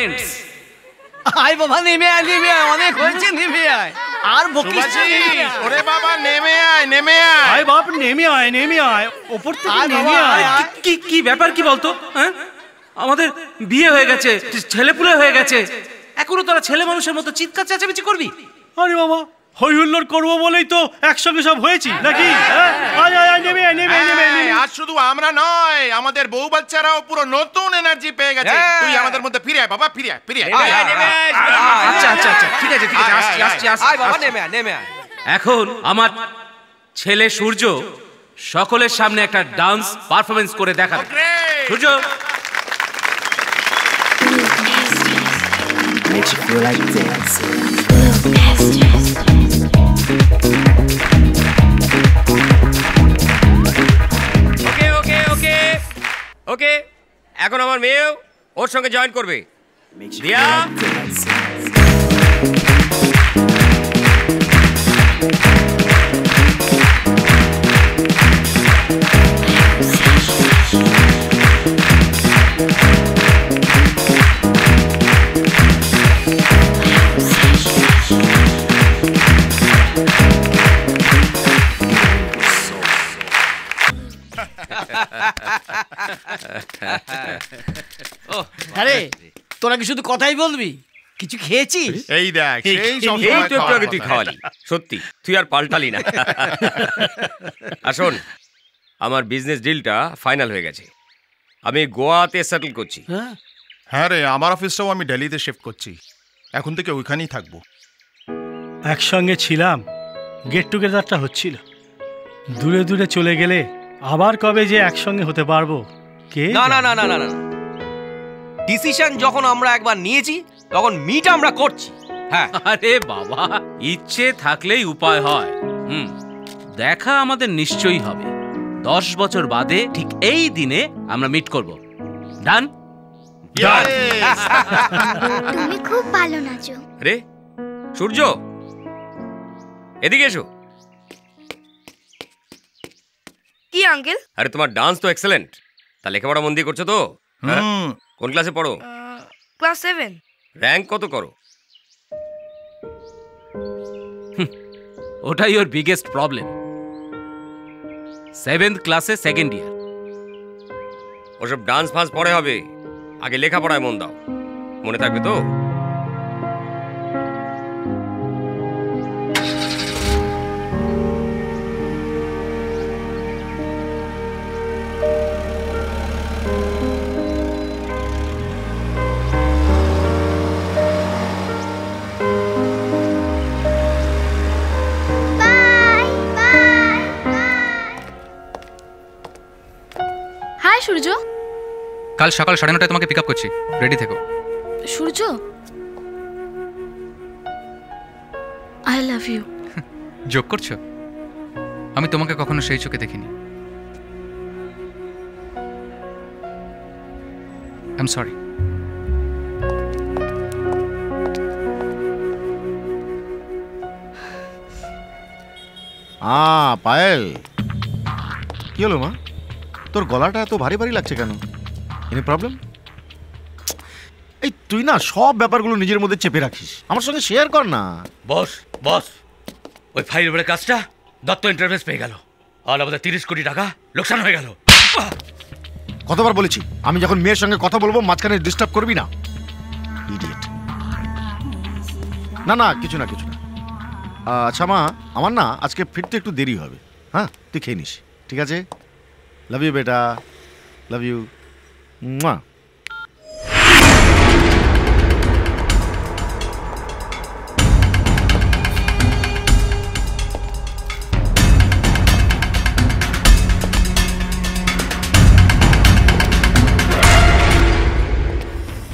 Friends. আয় বাবা নেমে আয়, অনেক হয়েছে, নেমে আয়। আর বকিস না। ওরে বাবা নেমে আয়, নেমে আয়। আয় বাপ নেমে আয়, ওপর থেকে নেমে আয়। কি ব্যাপার কি বলতো? হ্যাঁ, আমাদের বিয়ে হয়ে গেছে, ছেলেপুলে হয়ে গেছে, এখনো তোরা ছেলে মানুষের মতো চিৎকার চেঁচামেচি করবি? আরে বাবা হই হুল্লোড় করবো বলেই তো একসঙ্গে সব হয়েছি নাকি? আয় নেমে আয়। আর শুধু আমরা নয়, আমাদের বউ বাচ্চারাও পুরো নতুন এনার্জি পেয়ে গেছে। তুই আমাদের মধ্যে ফিরে আয় বাবা, ফিরে আয়। আচ্ছা ঠিক আছে আসছি। আয় বাবা নেমে আয়। এখন আমার ছেলে সূর্য সকলের সামনে একটা ডান্স পারফরমেন্স করে দেখাবে। সূর্য, Makes you feel like dancing. ওকে, এখন আমার মেয়েও ওর সঙ্গে জয়েন করবে। Makes you দিয়া, feel like dancing. আরে তোরা কি শুধু কথাই বলবি? কিছু খেয়েছিস? এই দেখ, সেই সব এই তো একটু আগে তুই খাওয়ালি, সত্যি তুই আর পাল্টালি না। আসুন, আমার বিজনেস ডিলটা ফাইনাল হয়ে গেছে, আমি গোয়াতে সেটেল করছি। হ্যাঁ রে, আমার অফিসটাও আমি দিল্লিতে শিফট করছি, এখন থেকে ওইখানেই থাকবো। একসঙ্গে ছিলাম, গেট টুগেদারটা হচ্ছিল, দূরে দূরে চলে গেলে আবার কবে যে একসঙ্গে হতে পারবো কে না, ডিসিশন যখন আমরা একবার নিয়েছি তখন মিট আমরা করছি। হ্যাঁ, আরে বাবা, ইচ্ছে থাকলেই উপায় হয়। দেখা আমাদের নিশ্চয়ই হবে। 10 বছর বাদে ঠিক এই দিনে আমরা মিট করব। ডান? তুমি খুব ভালো নাচো। রে সূর্য, এদিকে এসো। কি আঙ্কেল? আরে তোমার ডান্স তো এক্সেলেন্ট, তা লেখাপড়া মন দিয়ে করছো তো? কোন ক্লাসে পড়ো? ক্লাস 7। র্যাঙ্ক কত করো? ওটাই ওর বিগেস্ট প্রবলেম। 7th ক্লাসে সেকেন্ড ইয়ার। ওসব ডান্স ফান্স পরে হবে, আগে লেখাপড়ায় মন দাও, মনে থাকবে তো? হাই সূর্য। কাল সকাল 9:30টায় তোমাকে পিক আপ করছি, রেডি থেকো। সূর্য, আই লাভ ইউ। জোক করছো? আমি তোমাকে কখনো সেই চোখে দেখিনি। I am sorry. পায়েল, কি হলো মা? তোর গলাটা এত ভারী ভারী লাগছে কেন? Any problem? এই তুই না সব ব্যাপারগুলো নিজের মধ্যে চেপে রাখিস, আমার সঙ্গে শেয়ার কর না। বস ওই ফাইলের কাজটা দত্ত ইন্টারভেস পেয়ে গেল, আর আমাদের 30 কোটি টাকা লোকসান হয়ে গেল। কতবার বলেছি আমি যখন মেয়ের সঙ্গে কথা বলবো মাঝখানে ডিস্টার্ব করবি না, ইডিয়েট। না কিছু না। আচ্ছা মা, আমার না আজকে ফিরতে একটু দেরি হবে। হ্যাঁ, তুই খেয়ে নিস, ঠিক আছে? লাভ ইউ বেটা, লাভ ইউ।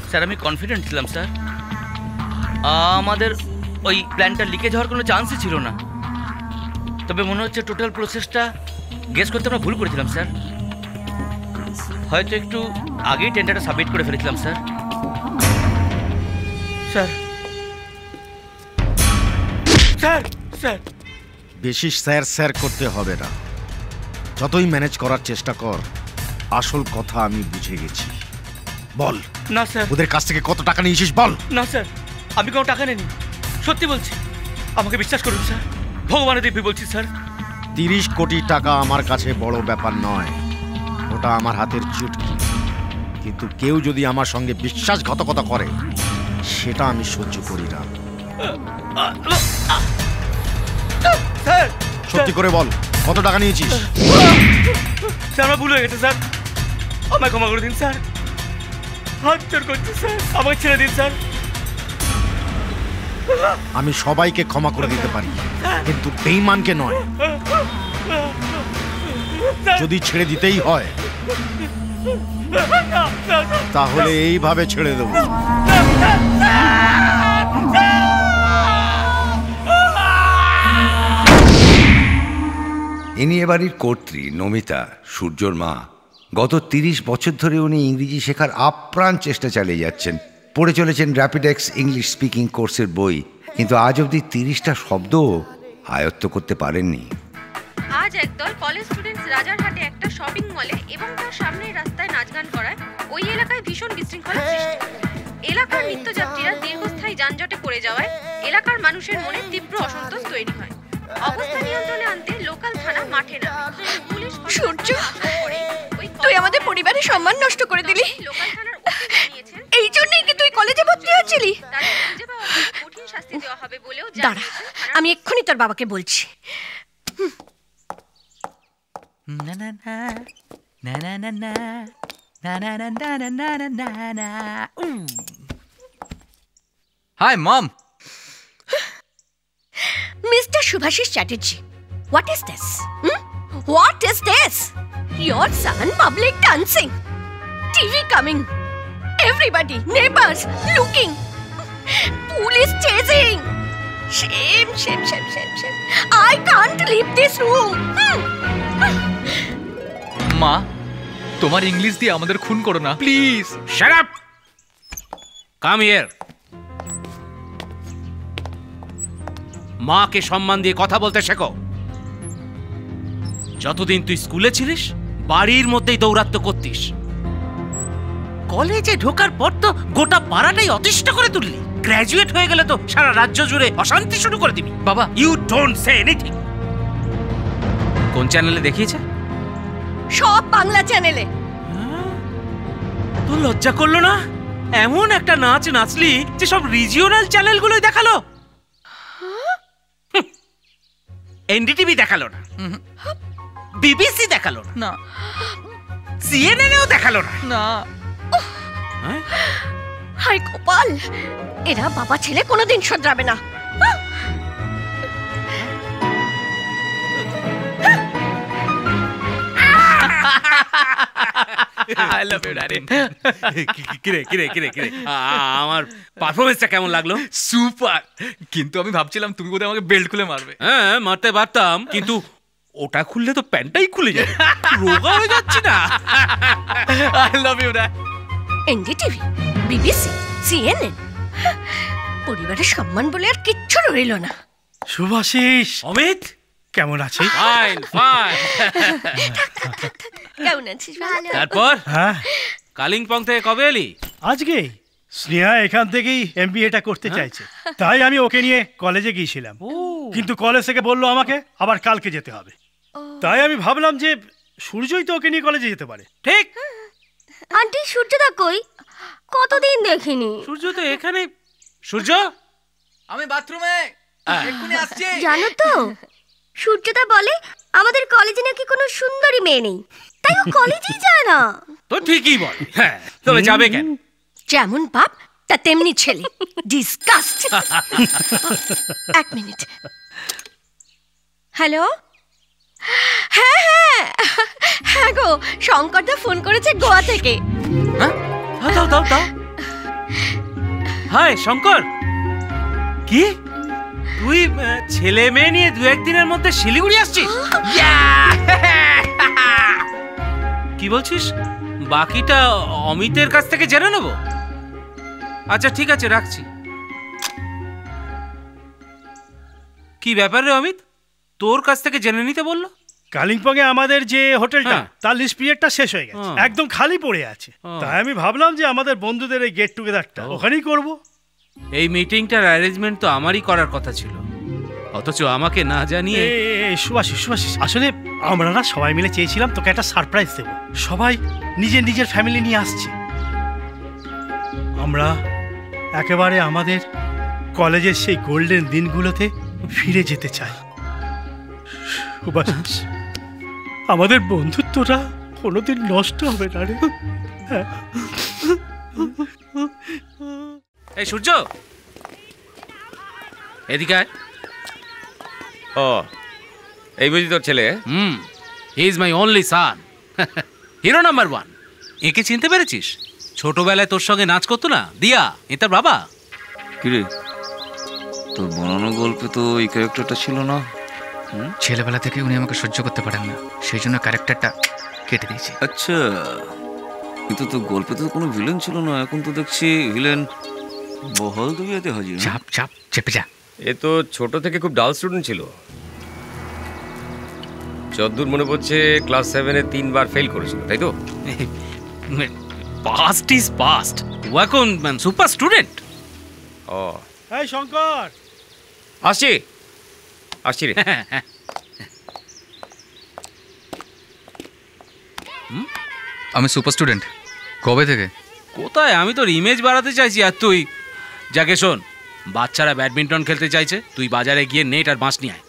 স্যার আমি কনফিডেন্ট ছিলাম স্যার, আমাদের ওই প্ল্যানটা লিকেজ হওয়ার কোনো চান্সই ছিল না। তবে মনে হচ্ছে টোটাল প্রসেসটা গেস করতে আমরা ভুল করেছিলাম স্যার, হয়তো একটু আগেই টেন্ডারটা সাবমিট করে ফেলেছিলাম স্যার। স্যার বেশি স্যার করতে হবে না, যতই ম্যানেজ করার চেষ্টা কর, আসল কথা আমি বুঝে গেছি। বল না স্যার। ওদের কাছ থেকে কত টাকা নিয়েছিস বল। না স্যার, আমি কোনো টাকা নেইনি, সত্যি বলছি, আমাকে বিশ্বাস করুন স্যার, ভগবানের দিব্যি বলছি স্যার। 30 কোটি টাকা আমার কাছে বড় ব্যাপার নয়, ওটা আমার হাতের চুটকি। কিন্তু কেউ যদি আমার সঙ্গে বিশ্বাসঘাতকতা করে সেটা আমি সহ্য করি না। স্যার সত্যি করে বল কত টাকা নিয়েছিস? স্যার আমার ভুল হয়ে গেছে স্যার, আমায় ক্ষমা করে দিন স্যার, হাত জোর করছি স্যার, আমাকে ছেড়ে দিন স্যার। আমি সবাইকে ক্ষমা করে দিতে পারি, কিন্তু বেঈমানকে নয়। যদি ছেড়ে দিতেই হয় তাহলে এইভাবে ছেড়ে দেবো। ইনি এবাড়ির কর্ত্রী নমিতা, সূর্যর মা। গত 30 বছর ধরে উনি ইংরেজি শেখার আপ্রাণ চেষ্টা চালিয়ে যাচ্ছেন। পড়ে চলেছেন র্যাপিডেক্স ইংলিশ স্পিকিং কোর্সের বই, কিন্তু আজ অবধি 30টা শব্দও আয়ত্ত করতে পারেননি। আজ একদল কলেজ স্টুডেন্টস রাজারহাটে একটা শপিং মলে এবং তার সামনের রাস্তায় নাচ গান করায় ওই এলাকায় ভীষণ বিশৃঙ্খলা সৃষ্টি। এলাকার নিত্যযাত্রীরা দীর্ঘস্থায়ী যানজটে পড়ে যাওয়ায় এলাকার মানুষের মনে তীব্র অসন্তোষ তৈরি হয়। অবস্থা নিয়ন্ত্রণে আনতে লোকাল থানা মাঠে নামে। পুলিশ সূর্য, তুই আমাদের পরিবারের সম্মান নষ্ট করে দিলি। লোকাল থানার ওসি জানিয়েছেন এই জন্যই কি তুই কলেজে ভর্তি হচ্ছিলি? তাদের খুঁজে পাওয়া গেলে কঠিন শাস্তি দেওয়া হবে বলেও দাঁড়া, আমি এক্ষুনি তোর বাবাকে বলছি। না না না না না না না না না না না না না না না। Hi, Mom. Mr. Subhashish Chatterjee, what is this? What is this? Your son public dancing, TV coming, everybody, neighbors looking, police chasing. Shame, shame, shame, shame, shame. I can't leave this room. মা, তোমার English দিয়ে আমাদের খুন করো না please. Shut up, come here. মাকে সম্মান দিয়ে কথা বলতে শেখো। যতদিন তুই স্কুলে ছিলিস বাড়ির মধ্যেই দৌরাত্ম করতিস, কলেজে ঢোকার পর তো গোটা পাড়াটাই অতিষ্ঠ করে তুললি। গ্র্যাজুয়েট হয়ে গেলে তো সারা রাজ্য জুড়ে অশান্তি শুরু করে দিবি। বাবা, ইউ ডোন্ট সে এনিথিং। কোন চ্যানেলে দেখিয়েছে? সব বাংলা চ্যানেলে। তো লজ্জা করলো না? এমন একটা নাচ নাচলি যে সব রিজিওনাল চ্যানেলগুলোই দেখালো। এনডিটিভি দেখালো না, বিবিসি দেখালো না, সিএনএনও দেখালো না। না। হাই গোপাল, এরা বাবা ছেলে কোনোদিন শোধরাবে না। I love you, Daddy. কিরে আমার পারফরমেন্সটা কেমন লাগলো? সুপার। কিন্তু আমি ভাবছিলাম তুমি বোধহয় আমাকে বেল্ট খুলে মারবে। হ্যাঁ, মারতে পারতাম, কিন্তু ওটা খুললে তো প্যান্টটাই খুলে যাবে, রোগা হয়ে যাচ্ছি না। I love you, Dad. NDTV, BBC, CNN, পরিবারের সম্মান বলে আর কিচ্ছু রইল না। শুভাশিস, অমিত কেমন আছিস? Fine fine. কেমন আছিস? ভালো। তারপর হ্যাঁ, কালিম্পং থেকে কবে এলি? আজকেই। স্নেহা এখান থেকেই এমবিএটা করতে চাইছে, তাই আমি ওকে নিয়ে কলেজে গিয়েছিলাম। কিন্তু কলেজ থেকে বললো আমাকে আবার কালকে যেতে হবে। তাই আমি ভাবলাম যে সূর্যই তো ওকে নিয়ে কলেজে যেতে পারে। ঠিক। আন্টি সূর্যদা কই? কতদিন দেখিনি। সূর্য তো এখানে। সূর্য, আমি বাথরুমে, এক্ষুনি আসছি। জানো তো, সূর্যদা বলে আমাদের কলেজে নাকি কোনো সুন্দরী মেয়ে নেই, তাই ও কলেজেই যায় না। তো ঠিকই বল। হ্যাঁ, তবে যাবে কেন? যেমন বাপ তা তেমনি ছেলে। ডিসকাস্ট। এক মিনিট। হ্যালো। হ্যাঁ হ্যাঁ হ্যাঁ গো, শঙ্করদা ফোন করেছে গোয়া থেকে। দাও দাও দাও। হাই শঙ্কর, কি তুই ছেলে মেয়ে নিয়ে 2-1 দিনের মধ্যে শিলিগুড়ি আসছিস? কি বলছিস? বাকিটা অমিতের কাছ থেকে জেনে নেব। আচ্ছা ঠিক আছে, রাখছি। কি ব্যাপার রে অমিত, তোর কাছ থেকে জেনে নিতে বললো? কালিম্পং এ আমাদের যে হোটেলটা তার লিস্ট পিরিয়ডটা শেষ হয়ে গেছে, একদম খালি পড়ে আছে। তাই আমি ভাবলাম যে আমাদের বন্ধুদের এই গেট টুগেদারটা ওখানেই করব। এই মিটিংটার অ্যারেঞ্জমেন্ট তো আমারই করার কথা ছিল, অথচ আমাকে না জানিয়ে। সুভাষিস, আসলে আমরা না সবাই মিলে চেয়েছিলাম তোকে একটা সারপ্রাইজ দেব। সবাই নিজের নিজের ফ্যামিলি নিয়ে আসছে। আমরা একেবারে আমাদের কলেজের সেই গোল্ডেন দিনগুলোতে ফিরে যেতে চাই। সুভাষিস, আমাদের বন্ধুত্বটা কোনোদিন নষ্ট হবে না রে। এই সূর্য, এদিকে আয়। ও, এই বুঝি তোর ছেলে? He is my only San, hero number 1। একে চিনতে পেরেছিস? ছোটবেলায় তোর সঙ্গে নাচ করতো না, দিয়া, এ তার বাবা। কিরে, তোর বানানো গল্পে তো এই ক্যারেক্টারটা ছিল না? ছেলেবেলা থেকে উনি আমাকে সহ্য করতে পারেন না, সেই জন্য ক্যারেক্টারটা কেটে দিয়েছি। আচ্ছা, কিন্তু তোর গল্পে তো কোনো ভিলেন ছিল না, এখন তো দেখছি ভিলেন বহল দুনিয়াতে হাজির। চাপ চাপ চেপে যা। এ তো ছোট থেকে খুব ডাল স্টুডেন্ট ছিল। যতদূর মনে পড়ছে ক্লাস 7-এ 3বার ফেল করেছিল, তাই তো? পাস্ট ইজ পাস্ট, ও এখন সুপার স্টুডেন্ট। ও, এই শঙ্কর, আসছি রে। আমি সুপার স্টুডেন্ট কবে থেকে? কোথায়? আমি তোর ইমেজ বাড়াতে চাইছি আর তুই। যাকে শোন, বাচ্চারা ব্যাডমিন্টন খেলতে চাইছে, তুই বাজারে গিয়ে নেট আর বাঁশ নিয়ে আয়।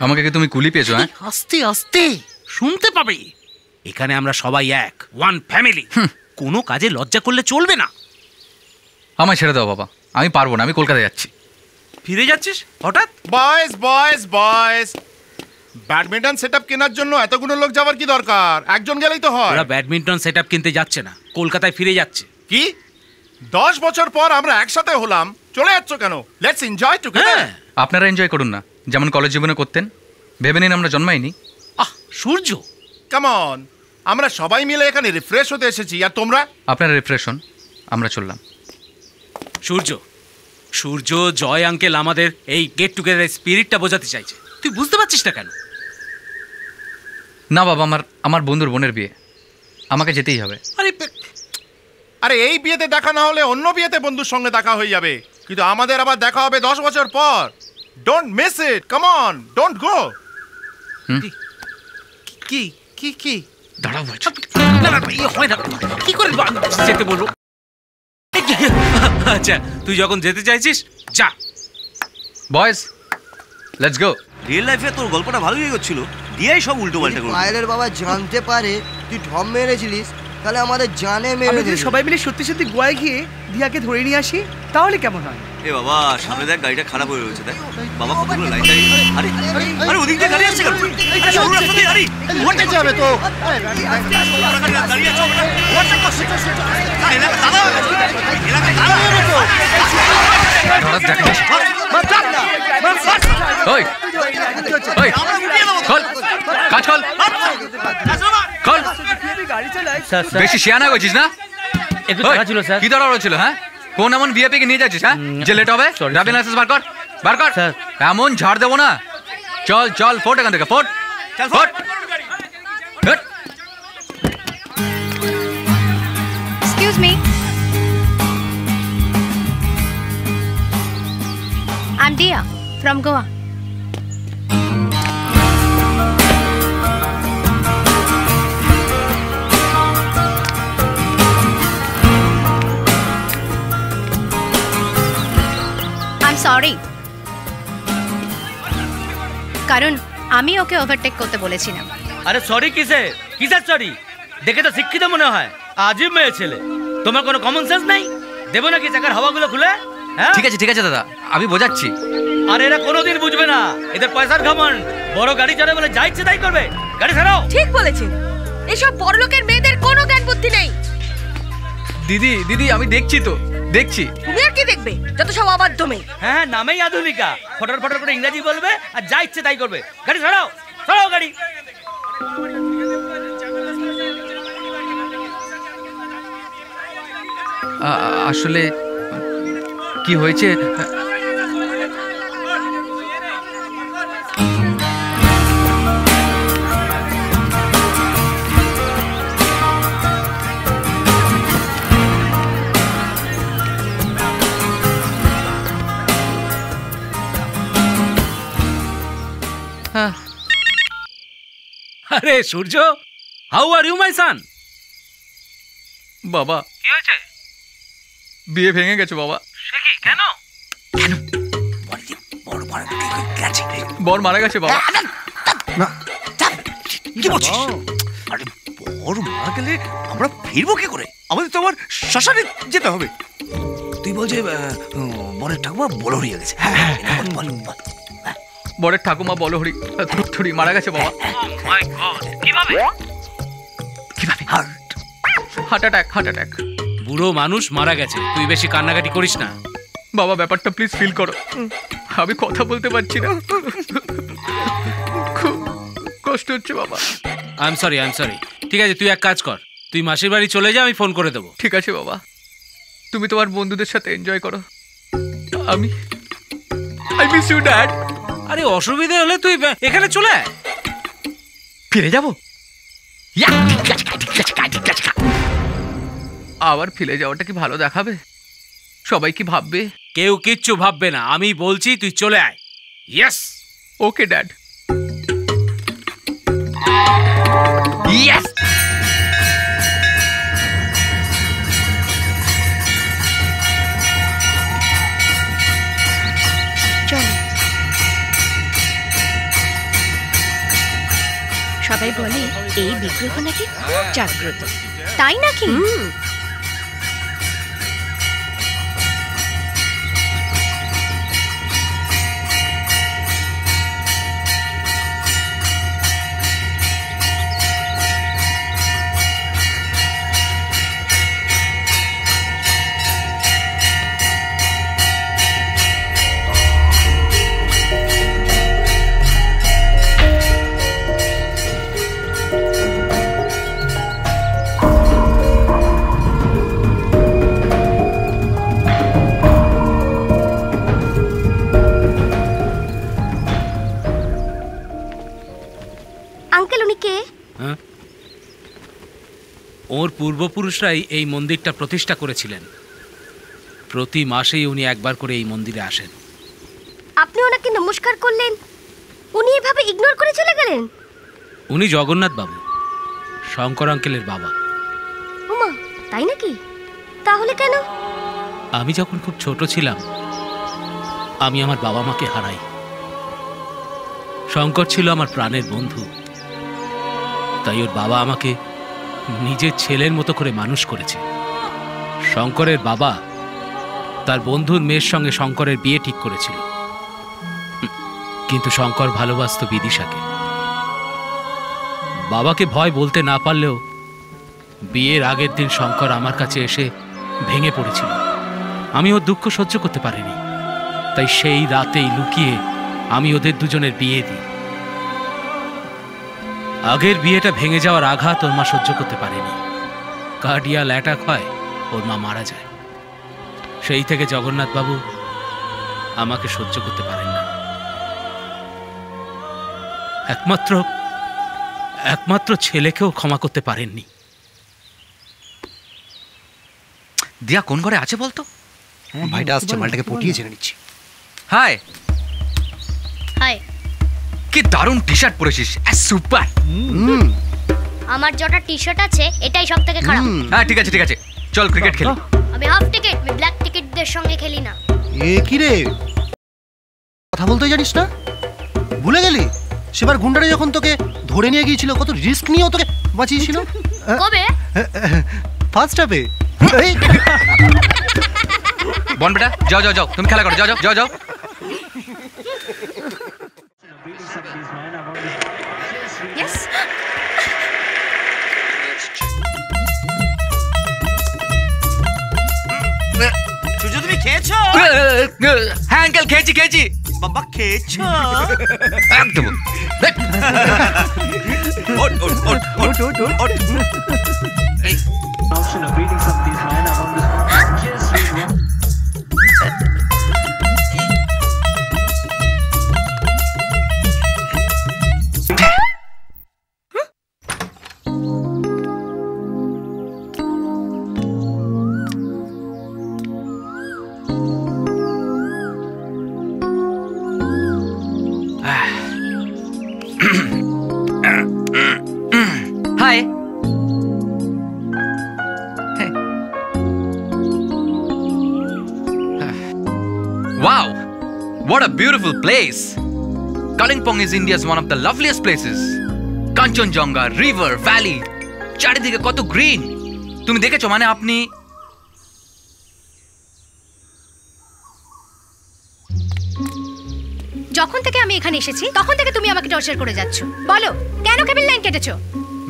আমাকে কি তুমি কুলি পেয়েছো? হ্যাঁ, আস্তে আস্তে শুনতে পাবে। এখানে আমরা সবাই এক, ওয়ান ফ্যামিলি। কোনো কাজে লজ্জা করলে চলবে না। আমায় ছেড়ে দাও বাবা, আমি পারবো না, আমি কলকাতায় যাচ্ছি। ফিরে যাচ্ছিস হঠাৎ? বয়েজ ব্যাডমিন্টন সেটআপ কেনার জন্য এতগুলো লোক যাওয়ার কি দরকার? একজন গেলেই তো হয়। ওরা ব্যাডমিন্টন সেটআপ কিনতে যাচ্ছে না, কলকাতায় ফিরে যাচ্ছে। কি 10 বছর পর আমরা একসাথে হলাম, চলে যাচ্ছ কেন? Let's enjoy together. আপনারা এনজয় করুন না, যেমন কলেজ জীবনে করতেন। ভেবে নিন আমরা জন্মাইনি। সূর্য, কাম অন, আমরা সবাই মিলে এখানে রিফ্রেশ হতে এসেছি, আর তোমরা? আপনারা রিফ্রেশ হন, আমরা চললাম। সূর্য, জয় আঙ্কেল আমাদের এই গেট টুগেদার স্পিরিটটা বোঝাতে চাইছে, তুই বুঝতে পারছিস না কেন? না বাবা, আমার বন্ধুর বোনের বিয়ে, আমাকে যেতেই হবে। আরে এই বিয়েতে দেখা না হলে অন্য বিয়েতে বন্ধুর সঙ্গে দেখা হয়ে যাবে, কিন্তু আমাদের আবার দেখা হবে 10 বছর পর। Don't miss it, come on, don't go. কি কি কি দাঁড়াও বলছি। কি করে যেতে বলবো? আচ্ছা, তুই যখন যেতে চাইছিস যা। Boys, let's go. রিয়েল লাইফে তোর গল্পটা ভালোই এগোচ্ছিল, দিয়াই সব উল্টো পাল্টা করলো। পায়েলের বাবা জানতে পারে তুই ঢম মেরেছিলিস, তাহলে আমাদের জানে মেরে দিবি। সবাই মিলে সত্যি সত্যি গোয়ায় গিয়ে দিয়াকে ধরে নিয়ে আসি, তাহলে কেমন হয়? এ বাবা, সামনে দেখ গাড়িটা খারাপ হয়ে রয়েছে, দেখ বাবা কতগুলো লাইন দাঁড়িয়ে। আরে আরে ওদিক দিয়ে গাড়ি আসছে কেন? আরে সরু রাস্তা দিয়ে গাড়ি ওভারটেক যাবে তো। দাঁড়িয়ে আছো, ওভারটেক করছে। এলাকা দাদা হয়ে গেছে, এলাকা দাদা হয়ে গেছে। হঠাৎ দেখা যাচ্ছে। ওই ওই খোল, কাজ খোল, খোল। বেশি শিয়ানা হয়েছিস না? একটু তাড়া ছিল স্যার। কি তাড়া ছিল? হ্যাঁ, কোন এমন ভিআইপি কে নিয়ে যাচ্ছিস? হ্যাঁ, যে লেট হবে? ড্রাইভিং লাইসেন্স বার কর, বার কর। এমন ঝাড় দেবো না। চল চল, ফোট এখান থেকে, ফোট ফোট। Excuse me, I'm Dia from Goa. I'm sorry. কারণ আমি ওকে ওভারটেক করতে বলেছিলাম। আরে সরি কিসের সরি? দেখে তো শিক্ষিত মনে হয়, আজীব মেয়ে ছেলে। তোমার কোনো কমন সেন্স নাই? দেবো নাকি চাকার হাওয়াগুলো খুলে? ঠিক আছে দাদা, আমি বোঝাচ্ছি। আর এরা কোনোদিন বুঝবে না, এদের পয়সার ঘমন্ড। বড় গাড়ি চড়ে বলে যা ইচ্ছে তাই করবে। গাড়ি ছাড়াও। ঠিক বলেছেন, এসব বড়লোকের মেয়েদের কোনো জ্ঞান বুদ্ধি নেই। দিদি আমি দেখছি তো, দেখছি। তুমি আর কি দেখবে, যত সব অবাধ্য মেয়ে। হ্যাঁ, নামেই আধুনিকা। ফটর ফটর করে ইংরেজি বলবে আর যা ইচ্ছে তাই করবে। গাড়ি ছাড়াও, ছাড়াও গাড়ি। আসলে কি হয়েছে, আরে সূর্য, হাউ আর ইউ মাই সান? বাবা কি হয়েছে? বিয়ে ভেঙে গেছে বাবা। সে কি, কেন? বর মারা গেছে বাবা। কি বলছিস? আরে বড় মারা গেলে আমরা ফিরবো কি করে? আমাদের তো আবার শ্মশানে যেতে হবে। তুই বল যে বরের ঠাকুমা বলহরি গেছে। বরের ঠাকুমা বলহরি থুড়ি মারা গেছে বাবা। মাই গড, কিভাবে? কিভাবে? Heart attack. বুড়ো মানুষ মারা গেছে, তুই বেশি কান্নাকাটি করিস না। বাবা ব্যাপারটা প্লিজ ফিল করো। আমি কথা বলতে পারছি না, খুব কষ্ট হচ্ছে বাবা। I am sorry. ঠিক আছে, তুই এক কাজ কর, তুই মাসির বাড়ি চলে যা, আমি ফোন করে দেবো। ঠিক আছে বাবা, তুমি তোমার বন্ধুদের সাথে এনজয় করো। I miss you dad. আরে অসুবিধা হলে তুই এখানে চলে আয়। ফিরে যাবো? আবার ফিরে যাওয়াটা কি ভালো দেখাবে? সবাই কি ভাববে? কেউ কিচ্ছু ভাববে না, আমি বলছি তুই চলে আয়। ইয়েস। Okay dad. ইয়েস। সবাই বলে এই বিগ্রহ নাকি খুব জাগ্রত। তাই নাকি? ওর পূর্বপুরুষরাই এই মন্দিরটা প্রতিষ্ঠা করেছিলেন। প্রতি মাসেই উনি একবার করে এই মন্দিরে আসেন। আপনি ওনাকে নমস্কার করলেন, উনি এভাবে ইগনোর করে চলে গেলেন? উনি জগন্নাথ বাবু, শঙ্কর আঙ্কেলের বাবা। ওমা, তাই নাকি? তাহলে কেন? আমি যখন খুব ছোট ছিলাম আমি আমার বাবা মাকে হারাই। শঙ্কর ছিল আমার প্রাণের বন্ধু, তাই ওর বাবা আমাকে নিজের ছেলের মতো করে মানুষ করেছে। শঙ্করের বাবা তার বন্ধুর মেয়ের সঙ্গে শঙ্করের বিয়ে ঠিক করেছিল, কিন্তু শঙ্কর ভালোবাসত বিদিশাকে। বাবাকে ভয় বলতে না পারলেও বিয়ের আগের দিন শঙ্কর আমার কাছে এসে ভেঙে পড়েছিল। আমি ওর দুঃখ সহ্য করতে পারিনি, তাই সেই রাতেই লুকিয়ে আমি ওদের দুজনের বিয়ে দিই। আগের বিয়েটা ভেঙে যাওয়ার আঘাত ওর মা সহ্য করতে পারেনি, কার্ডিয়াল অ্যাটাক হয়, ওর মা মারা যায়। সেই থেকে জগন্নাথ বাবু আমাকে সহ্য করতে পারেন না। একমাত্র ছেলেকেও ক্ষমা করতে পারেননি। দিয়া কোন ঘরে আছে বলতো? ভাইটা আসছে, মালটাকে পটিয়ে ছেড়ে নিচ্ছি। হাই হাই, কি দারুণ টি শার্ট পরেছিস, সুপার। আমার যেটা টি শার্ট আছে এটাই সব থেকে খারাপ। হ্যাঁ ঠিক আছে চল ক্রিকেট খেলি। আমি হাফ টিকেট, আমি ব্ল্যাক টিকেটদের সঙ্গে খেলি না। এ কি রে, কথা বলতে জানিস না? ভুলে গেলি সেবার গুন্ডারা যখন তোকে ধরে নিয়ে গিয়েছিল, কত রিস্ক নিয়েও তোকে বাঁচিয়েছিল। কবে? ফার্স্ট হাফে। বন বেটা, যাও তুমি খেলা করো, যাও। Yes. সূর্য তুমি খেয়েছো? হ্যাঁ আঙ্কেল খেয়েছি। বাবা খেয়েছো? একদম। Wow! What a beautiful place! Kalimpong is India's one of the loveliest places. Kanchenjunga, river, valley, চারিদিকে কত গ্রিন। তুমি দেখেছো মানে আপনি যখন থেকে আমি এখানে এসেছি তখন থেকে তুমি আমাকে টর্চার করে যাচ্ছ। বলো কেন কেবল লাইন কেটেছো?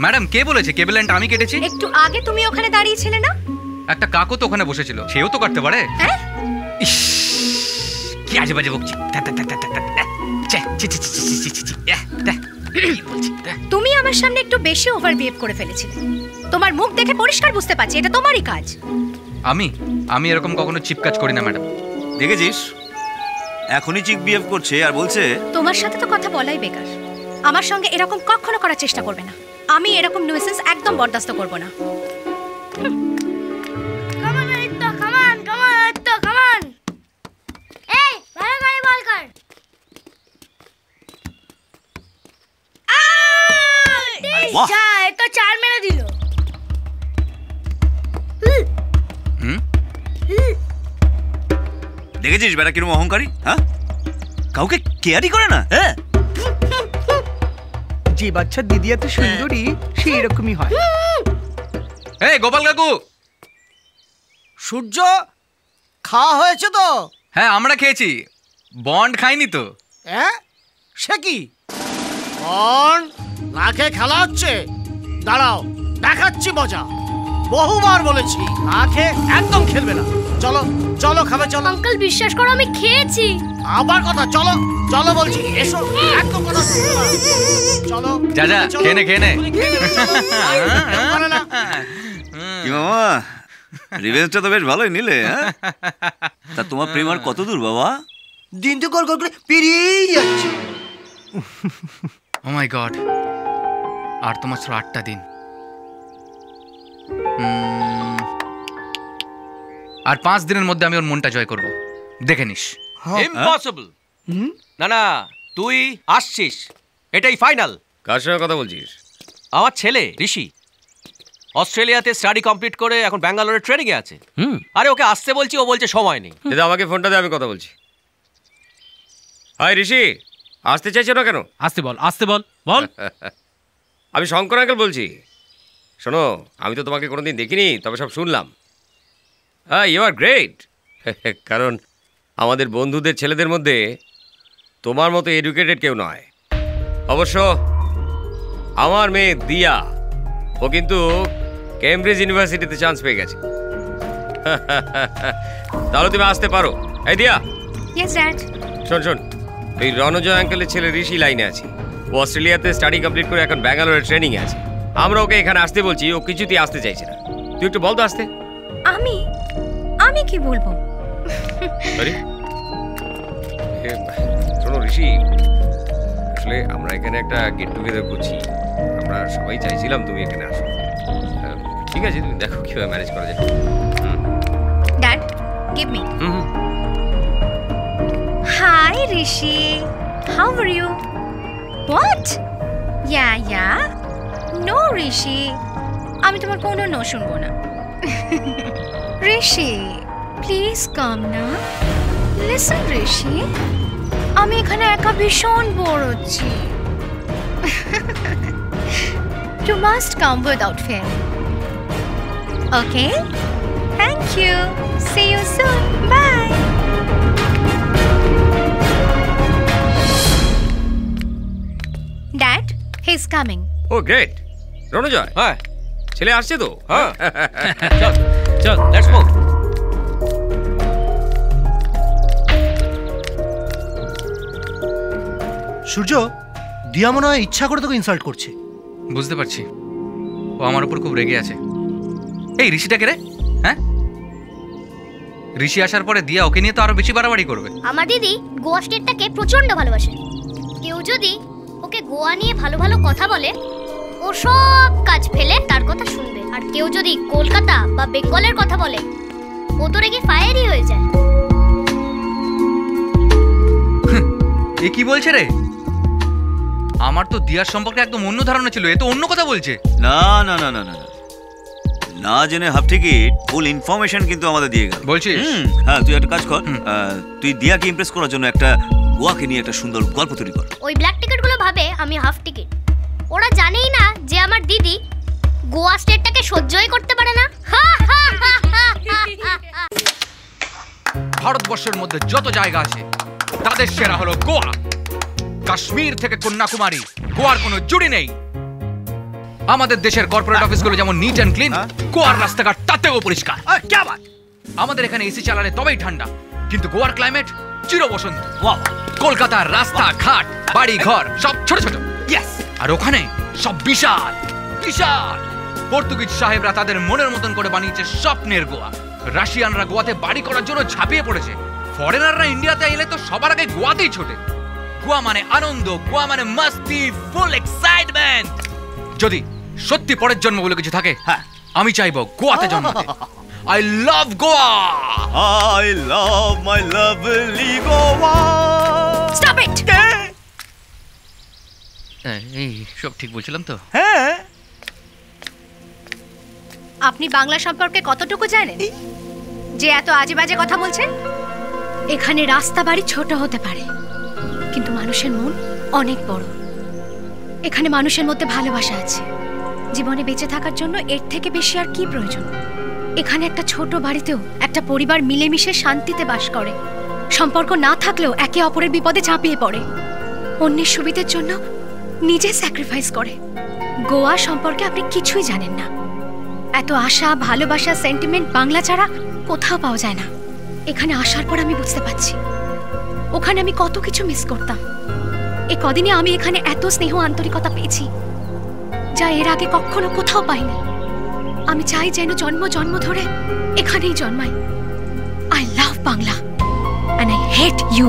ম্যাডাম কে বলেছে কেবল লাইনটা আমি কেটেছি? একটু আগে তুমি ওখানে দাঁড়িয়ে ছিলে না? একটা কাকু তো ওখানে বসেছিল, সেও তো কাটতে পারে। হ্যাঁ? ইস, কি আজে বাজে বকছি। তুমি আমার সামনে একটু বেশি ওভার বিহেভ করে ফেলেছিলে। তোমার মুখ দেখে পরিষ্কার বুঝতে পারছি এটা তোমারই কাজ। আমি এরকম কখনো চিপ কাজ করি না ম্যাডাম। দেখেছিস এখনই চিক বিহেভ করছে আর বলছে তোমার সাথে তো কথা বলাই বেকার। আমার সঙ্গে এরকম কখনো করার চেষ্টা করবে না। আমি এরকম নুইসেন্স একদম বরদাস্ত করব না। তো 4 মেরে দিল। দেখেছিস বেটা কিরকম অহংকারী? হ্যাঁ, কাউকে কেয়ারই করে না। হ্যাঁ, যে বাচ্চা দিদি এত সুন্দরী সে এরকমই হয়। এই গোপাল কাকু, সূর্য খাওয়া হয়েছে তো? হ্যাঁ আমরা খেয়েছি, বন্ড খাইনি তো। হ্যাঁ, সে কি বন্ড না খেয়ে খেলা হচ্ছে? দাঁড়াও দেখাচ্ছি মজা। বহুবার বলেছি না খেয়ে একদম খেলবে না। চলো চলো খাবে চলো। আঙ্কেল বিশ্বাস করো আমি খেয়েছি। আবার কথা, চলো চলো বলছি, এসো। একদম কথা চলো। যা যা খেয়ে নে খেয়ে নে। কি মামা, রিভেঞ্জটা তো বেশ ভালোই নিলে। হ্যাঁ, তা তোমার প্রেম আর কত দূর বাবা? দিন তো কল করে পেরিয়েই যাচ্ছে। ও মাই গড, আর তো মাত্র 8টা দিন। আর 5 দিনের মধ্যে আমি ওর মনটা জয় করব, দেখে নিস। ইম্পসিবল। না না, তুই আসছিস, এটাই ফাইনাল। কার সঙ্গে কথা বলছিস? আমার ছেলে ঋষি অস্ট্রেলিয়াতে স্টাডি কমপ্লিট করে এখন ব্যাঙ্গালোরে ট্রেনিং এ আছে। আরে ওকে আসতে বলছি, ও বলছে সময় নেই। দাদা আমাকে ফোনটা দে, আমি কথা বলছি। হাই ঋষি, আসতে চাইছো না কেন? আসতে বল, আসতে বল, বল। আমি শঙ্কর আঙ্কেল বলছি। শোনো, আমি তো তোমাকে কোনোদিন দেখিনি, তবে সব শুনলাম। হ্যাঁ, ইউ আর গ্রেট। কারণ আমাদের বন্ধুদের ছেলেদের মধ্যে তোমার মতো এডুকেটেড কেউ নয়। অবশ্য আমার মেয়ে দিয়া, ও কিন্তু কেমব্রিজ ইউনিভার্সিটিতে চান্স পেয়ে গেছে। তাহলে তুমি আসতে পারো। এই দিয়া। Yes dad. শোন শোন, এই রণজয় আঙ্কেলের ছেলে ঋষি লাইনে আছে। ও অস্ট্রেলিয়াতে স্টাডি কমপ্লিট করে এখন ব্যাঙ্গালোরে ট্রেনিং এ আছে। আমরা ওকে এখানে আসতে বলছি, ও কিছুতেই আসতে চাইছে না। তুই একটু বল তো আসতে। আমি কি বলবো? শোনো ঋষি, আসলে আমরা এখানে একটা গেট টুগেদার করছি। আমরা সবাই চাইছিলাম তুমি এখানে আসো। ঠিক আছে, তুমি দেখো কিভাবে ম্যানেজ করা যায়। Dad, give me. Hi Rishi, how are you? What? Yeah no Rishi, আমি তোমার কোনো নো শুনবো না। ঋষি প্লিজ কাম না। লিসেন ঋষি, আমি এখানে একা ভীষণ বোর হচ্ছি। You must come without fear. Okay? Thank you. See you soon. Bye. Dad, he's coming. Oh, great. Ranajoy, হ্যাঁ ছেলে আসছে তো? হ্যাঁ চল চল, লেটস মুভ। সূর্য, দিয়া মনে হয় ইচ্ছা করে তোকে ইনসাল্ট করছে। বুঝতে পারছি, ও আমার উপর খুব রেগে আছে। এই ঋষিটাকে রে, হ্যাঁ ঋষি আসার পরে দিয়া ওকে নিয়ে তো আরো বেশি বাড়াবাড়ি করবে। আমার দিদি গোয়া স্টেটটাকে প্রচন্ড ভালোবাসে। কেউ যদি ওকে গোয়া নিয়ে ভালো ভালো কথা বলে, ও সব কাজ ফেলে তার কথা শুনবে। আর কেউ যদি কলকাতা বা বেঙ্গলের কথা বলে, ও তো রেগে ফায়ারই হয়ে যায়। এ কি বলছে রে? আমার তো দিয়ার সম্পর্কে একদম অন্য ধারণা ছিল, এ তো অন্য কথা বলছে। না না না না না, না জেনে হাফ টিকিট ফুল ইনফরমেশন কিন্তু আমাদের দিয়ে গেল। বলছিস? হ্যাঁ, তুই একটা কাজ কর, তুই দিয়াকে ইমপ্রেস করার জন্য একটা গোয়াকে নিয়ে একটা সুন্দর গল্প তৈরি কর। ওই ব্ল্যাক টিকিটগুলো ভাবে আমি হাফ টিকিট। ওরা জানেই না যে আমার দিদি গোয়া স্টেটটাকে সহ্যই করতে পারে না। ভারতবর্ষের মধ্যে যত জায়গা আছে তাদের সেরা হলো গোয়া। কাশ্মীর থেকে কন্যাকুমারী, গোয়ার কোনো জুড়ি নেই। আমাদের দেশের কর্পোরেট অফিসগুলো যেমন নিট অ্যান্ড ক্লিন, গোয়ার রাস্তাঘাট তাতেও পরিষ্কার। আমাদের এখানে এসি চালালে তবেই ঠান্ডা, কিন্তু গোয়ার ক্লাইমেট চির বসন্ত। কলকাতার রাস্তা ঘাট, বাড়ি ঘর সব ছোট ছোট, আর ওখানে সব বিশাল বিশাল। পর্তুগিজ সাহেবরা তাদের মনের মতন করে বানিয়েছে স্বপ্নের গোয়া। রাশিয়ানরা গোয়াতে বাড়ি করার জন্য ঝাঁপিয়ে পড়েছে। ফরেনাররা ইন্ডিয়াতে এলে তো সবার আগে গোয়াতেই ছোটে। গোয়া মানে আনন্দ, গোয়া মানে মাস্তি, ফুল এক্সাইটমেন্ট। যদি সত্যি পরের জন্ম বলে কিছু থাকে, আমি চাইবো গোয়াতে জন্মাতে। I love Goa! I love my lovely Goa! Stop it! এই সব ঠিক বলছিলাম তো? হ্যাঁ। আপনি বাংলা সম্পর্কে কতটুকু জানেন যে এত আজে বাজে কথা বলছেন? এখানে রাস্তা বাড়ি ছোট হতে পারে, কিন্তু মানুষের মন অনেক বড়। এখানে মানুষের মধ্যে ভালোবাসা আছে। জীবনে বেঁচে থাকার জন্য এর থেকে বেশি আর কি প্রয়োজন? এখানে একটা ছোট বাড়িতেও একটা পরিবার মিলেমিশে শান্তিতে বাস করে। সম্পর্ক না থাকলেও একে অপরের বিপদে ঝাঁপিয়ে পড়ে, অন্যের সুবিধার জন্য নিজে স্যাক্রিফাইস করে। গোয়া সম্পর্কে আপনি কিছুই জানেন না। এত আশা, ভালোবাসা, সেন্টিমেন্ট বাংলা ছাড়া কোথাও পাওয়া যায় না। এখানে আসার পর আমি বুঝতে পারছি ওখানে আমি কত কিছু মিস করতাম। এই কদিনে আমি এখানে এত স্নেহ, আন্তরিকতা পেয়েছি যা এর আগে কখনো কোথাও পাইনি। আমি চাই যেন জন্ম জন্ম ধরে এখানেই জন্মাই। I love Bangla and I hate you.